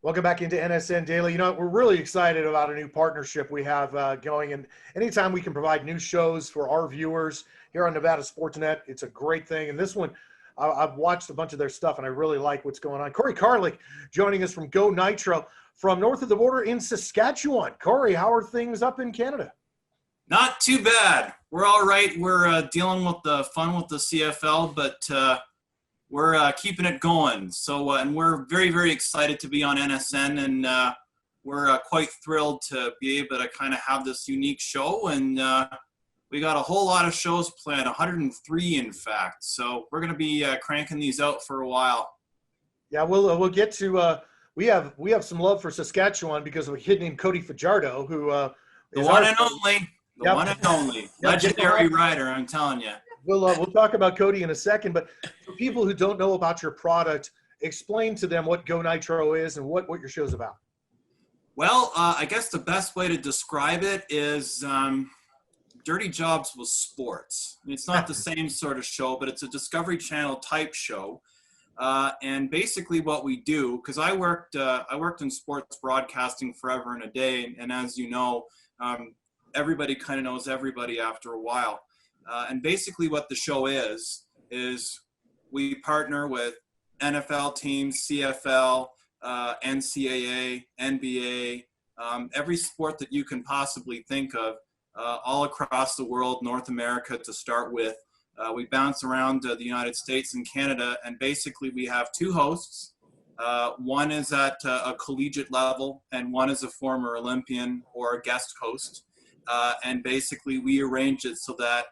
Welcome back into NSN Daily. You know, we're really excited about a new partnership we have going. And anytime we can provide new shows for our viewers here on Nevada Sportsnet, it's a great thing. And this one, I've watched a bunch of their stuff, and I really like what's going on. Cory Carlick joining us from GoNitro from north of the border in Saskatchewan. Cory, how are things up in Canada? Not too bad. We're all right. We're dealing with the fun with the CFL, but we're keeping it going. So, and we're very, very excited to be on NSN, and we're quite thrilled to be able to kind of have this unique show. And we got a whole lot of shows planned, 103 in fact. So we're going to be cranking these out for a while. Yeah, we'll get to. We have some love for Saskatchewan because of a kid named Cody Fajardo, who the one and only, Yep. one and only, Yep. legendary rider. I'm telling you. We'll talk about Cody in a second, but for people who don't know about your product, explain to them what GoNitro is and what your show's about. Well, I guess the best way to describe it is Dirty Jobs with sports. I mean, it's not the same sort of show, but it's a Discovery Channel type show. And basically what we do, because I worked in sports broadcasting forever and a day, and as you know, everybody kind of knows everybody after a while. And basically what the show is we partner with NFL teams, CFL, NCAA, NBA, every sport that you can possibly think of, all across the world, North America to start with. We bounce around the United States and Canada, and basically we have two hosts. One is at a collegiate level, and one is a former Olympian or a guest host. And basically we arrange it so that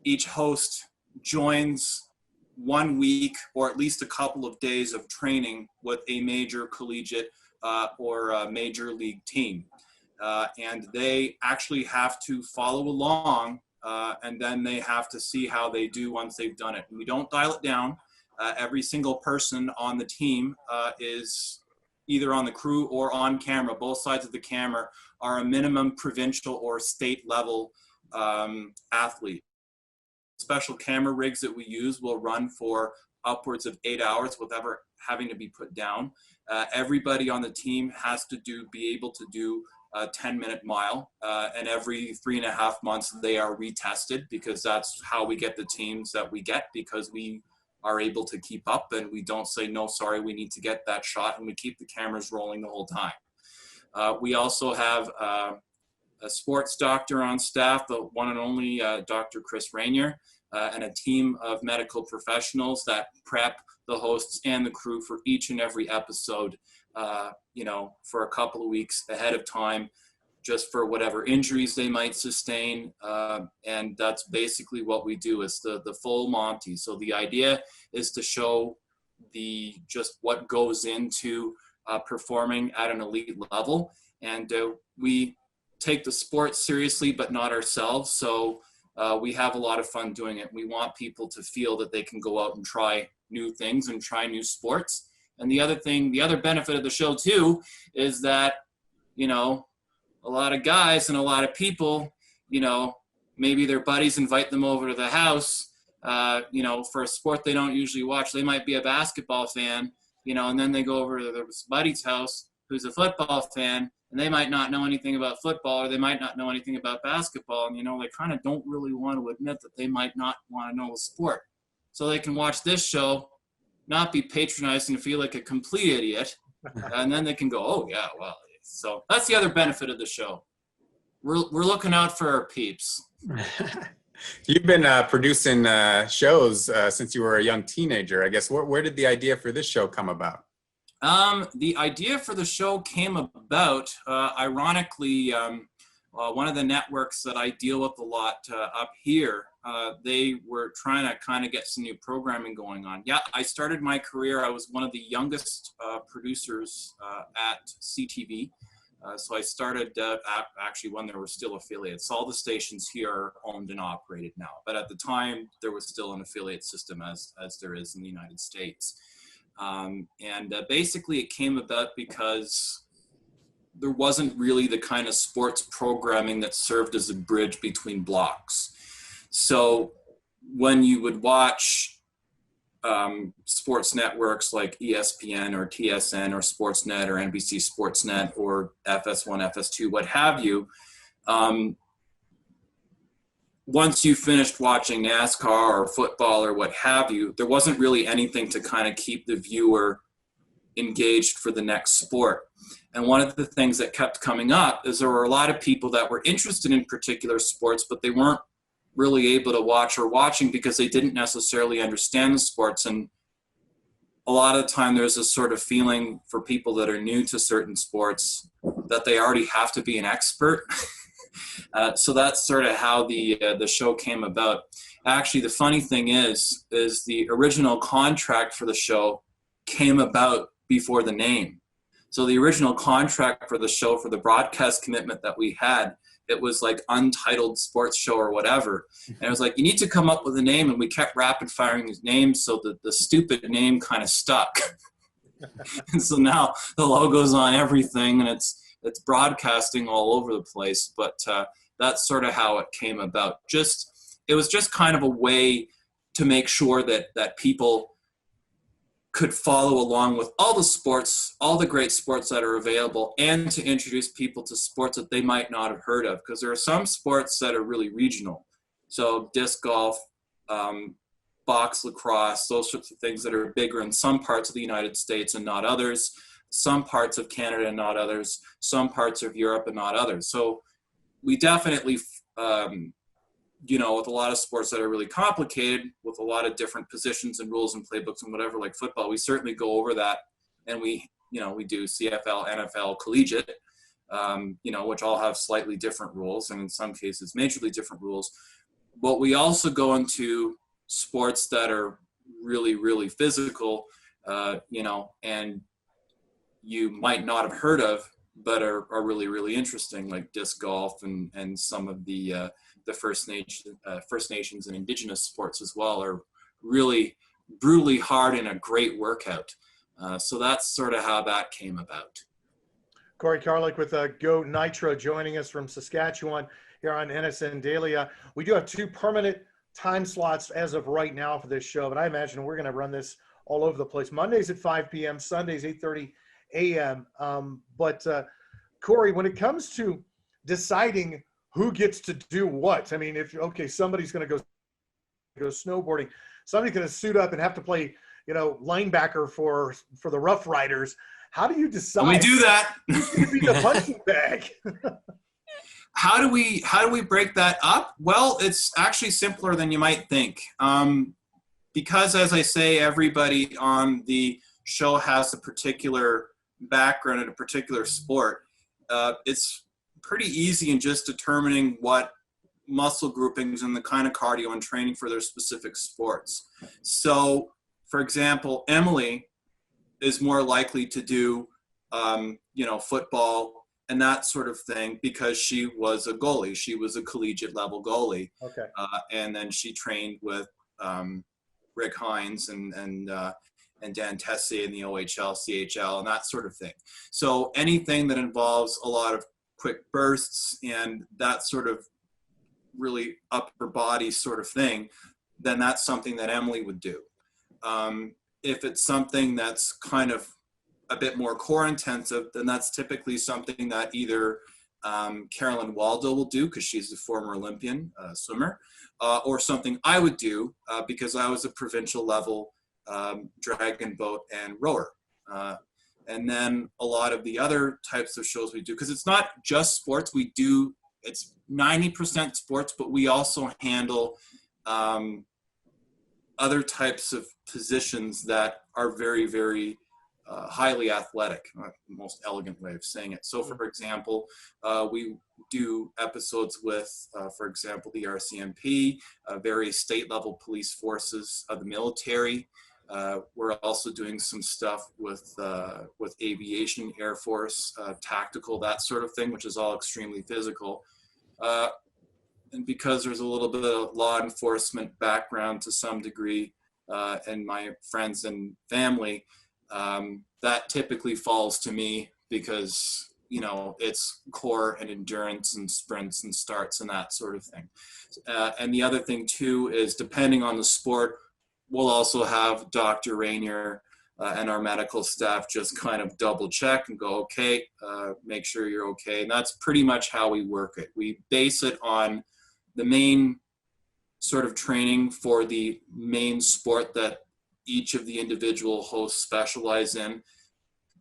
each host joins 1 week or at least a couple of days of training with a major collegiate or a major league team. And they actually have to follow along, and then they have to see how they do once they've done it. And we don't dial it down. Every single person on the team is either on the crew or on camera. Both sides of the camera are a minimum provincial or state level athlete. Special camera rigs that we use will run for upwards of 8 hours without ever having to be put down. Everybody on the team has to be able to do a 10-minute mile, and every 3.5 months they are retested, because that's how we get the teams that we get, because we are able to keep up and we don't say, no, sorry, we need to get that shot, and we keep the cameras rolling the whole time. We also have a sports doctor on staff, the one and only Dr. Chris Rainier, and a team of medical professionals that prep the hosts and the crew for each and every episode, for a couple of weeks ahead of time, just for whatever injuries they might sustain. And that's basically what we do. It's the full Monty. So the idea is to show just what goes into performing at an elite level. And we take the sport seriously, but not ourselves. So we have a lot of fun doing it. We want people to feel that they can go out and try new things and try new sports. And the other benefit of the show too, is that, a lot of guys and a lot of people, maybe their buddies invite them over to the house, for a sport they don't usually watch. They might be a basketball fan, and then they go over to their buddy's house who's a football fan, and they might not know anything about football, or they might not know anything about basketball. And, they kind of don't really want to admit that they might not want to know the sport. So they can watch this show, not be patronized and feel like a complete idiot. And then they can go, oh yeah, well, so that's the other benefit of the show. We're looking out for our peeps. You've been producing shows since you were a young teenager, I guess. Where did the idea for this show come about? The idea for the show came about, ironically, one of the networks that I deal with a lot up here, they were trying to kind of get some new programming going on. Yeah, I started my career, I was one of the youngest producers at CTV. So I started actually when there were still affiliates. All the stations here are owned and operated now, but at the time there was still an affiliate system as there is in the United States. Basically it came about because there wasn't really the kind of sports programming that served as a bridge between blocks. So when you would watch sports networks like ESPN or TSN or Sportsnet or NBC Sportsnet or FS1, FS2, what have you. Once you finished watching NASCAR or football or what have you, there wasn't really anything to kind of keep the viewer engaged for the next sport. And one of the things that kept coming up is there were a lot of people that were interested in particular sports, but they weren't really able to watch or watching because they didn't necessarily understand the sports. And a lot of the time there's this sort of feeling for people that are new to certain sports that they already have to be an expert. So that's sort of how the show came about. Actually, the funny thing is the original contract for the show came about before the name. So the original contract for the show, for the broadcast commitment that we had, it was like Untitled Sports Show or whatever. And it was like, you need to come up with a name. And we kept rapid firing these names so that the stupid name kind of stuck. And so now the logo's on everything and it's broadcasting all over the place. But that's sort of how it came about. It was just kind of a way to make sure that people could follow along with all the sports, all the great sports that are available, and to introduce people to sports that they might not have heard of, because there are some sports that are really regional. So disc golf, box lacrosse, those sorts of things that are bigger in some parts of the United States and not others, some parts of Canada and not others, some parts of Europe and not others. So we definitely, with a lot of sports that are really complicated, with a lot of different positions and rules and playbooks and whatever, like football, we certainly go over that. And we do CFL, NFL, collegiate, which all have slightly different rules, and in some cases, majorly different rules. But we also go into sports that are really, really physical, and you might not have heard of, but are really, really interesting, like disc golf and some of the First Nations and Indigenous sports as well are really brutally hard and a great workout. So that's sort of how that came about. Cory Carlick with GoNitro joining us from Saskatchewan here on NSN Daily. We do have 2 permanent time slots as of right now for this show, but I imagine we're going to run this all over the place. Mondays at 5 p.m., Sundays 8:30 a.m. But Cory, when it comes to deciding who gets to do what, I mean, somebody's going to go snowboarding, somebody's going to suit up and have to play, linebacker for the Rough Riders. How do you decide? When we do that, who's going to be the punching bag? How do we break that up? Well, it's actually simpler than you might think. Because, as I say, everybody on the show has a particular background in a particular sport. It's pretty easy in just determining what muscle groupings and the kind of cardio and training for their specific sports. So, for example, Emily is more likely to do, football and that sort of thing because she was a goalie. She was a collegiate level goalie. Okay. And then she trained with Rick Hines and Dan Tessier in the OHL, CHL, and that sort of thing. So anything that involves a lot of quick bursts and that sort of really upper body sort of thing, then that's something that Emily would do. If it's something that's kind of a bit more core intensive, then that's typically something that either Carolyn Waldo will do because she's a former Olympian swimmer, or something I would do because I was a provincial level dragon boat and rower. And then a lot of the other types of shows we do, because it's not just sports, it's 90% sports, but we also handle other types of positions that are very, very highly athletic, most elegant way of saying it. So for example, we do episodes with, for example, the RCMP, various state level police forces of the military. We're also doing some stuff with aviation, Air Force, tactical, that sort of thing, which is all extremely physical. And because there's a little bit of law enforcement background to some degree, and my friends and family, that typically falls to me because, it's core and endurance and sprints and starts and that sort of thing. And the other thing too is depending on the sport, we'll also have Dr. Rainier and our medical staff just kind of double check and go, okay, make sure you're okay. And that's pretty much how we work it. We base it on the main sort of training for the main sport that each of the individual hosts specialize in.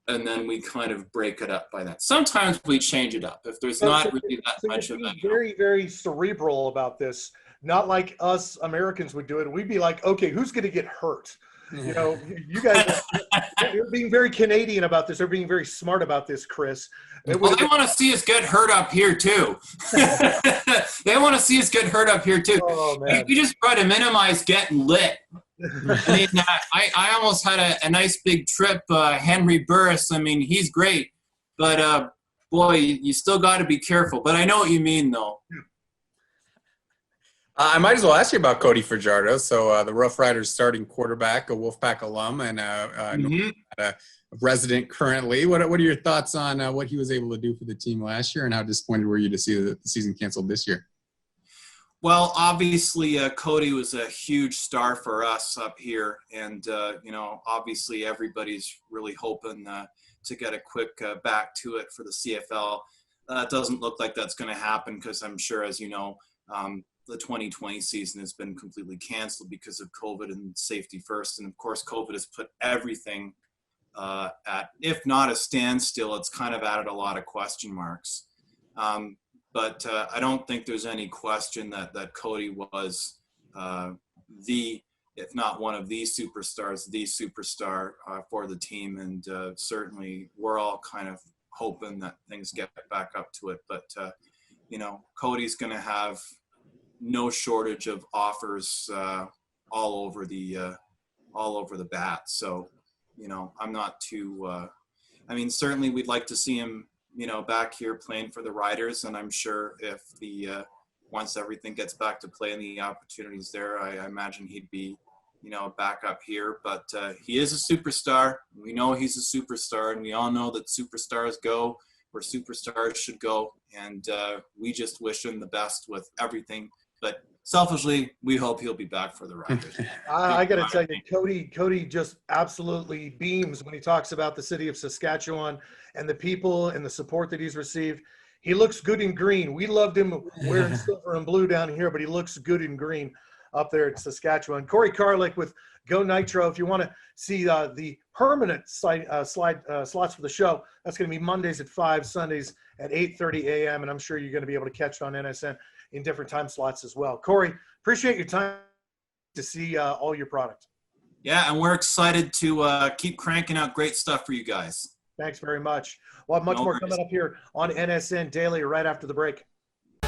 And then we kind of break it up by that. Sometimes we change it up if there's not really that much of it. Very, very cerebral about this. Not like us Americans would do it. We'd be like, okay, who's going to get hurt? You know, you guys are being very Canadian about this. They're being very smart about this, Chris. Well, they want to see us get hurt up here too. They want to see us get hurt up here too. Oh, man. We just try to minimize getting lit. I mean, I almost had a nice big trip. Henry Burris, I mean, he's great, but boy, you still got to be careful. But I know what you mean, though. I might as well ask you about Cody Fajardo. So the Rough Riders starting quarterback, a Wolfpack alum, and a resident currently. What are your thoughts on what he was able to do for the team last year, and how disappointed were you to see the season canceled this year? Well, obviously, Cody was a huge star for us up here, and you know, obviously, everybody's really hoping to get a quick back to it for the CFL. It doesn't look like that's going to happen because I'm sure, as you know, the 2020 season has been completely canceled because of COVID and safety first. And of course, COVID has put everything at, if not a standstill, it's kind of added a lot of question marks. But I don't think there's any question that Cody was if not one of the superstars, the superstar for the team. And certainly we're all kind of hoping that things get back up to it. But, you know, Cody's going to have no shortage of offers all over the bat. So, you know, I'm not too, I mean, certainly we'd like to see him, you know, back here playing for the Riders. And I'm sure if once everything gets back to play and the opportunities there, I imagine he'd be, you know, back up here. But he is a superstar. We know he's a superstar, and we all know that superstars go where superstars should go. And we just wish him the best with everything. But selfishly, we hope he'll be back for the Riders. I got to tell you, Cody just absolutely beams when he talks about the city of Saskatchewan and the people and the support that he's received. He looks good in green. We loved him wearing silver and blue down here, but he looks good in green up there at Saskatchewan. Cory Carlick with GoNitro. If you want to see the permanent slots for the show, that's going to be Mondays at 5, Sundays at 8:30 a.m. And I'm sure you're going to be able to catch it on NSN in different time slots as well. Cory, appreciate your time to see all your product. Yeah, and we're excited to keep cranking out great stuff for you guys. Thanks very much. We'll have much more coming up here on NSN Daily right after the break.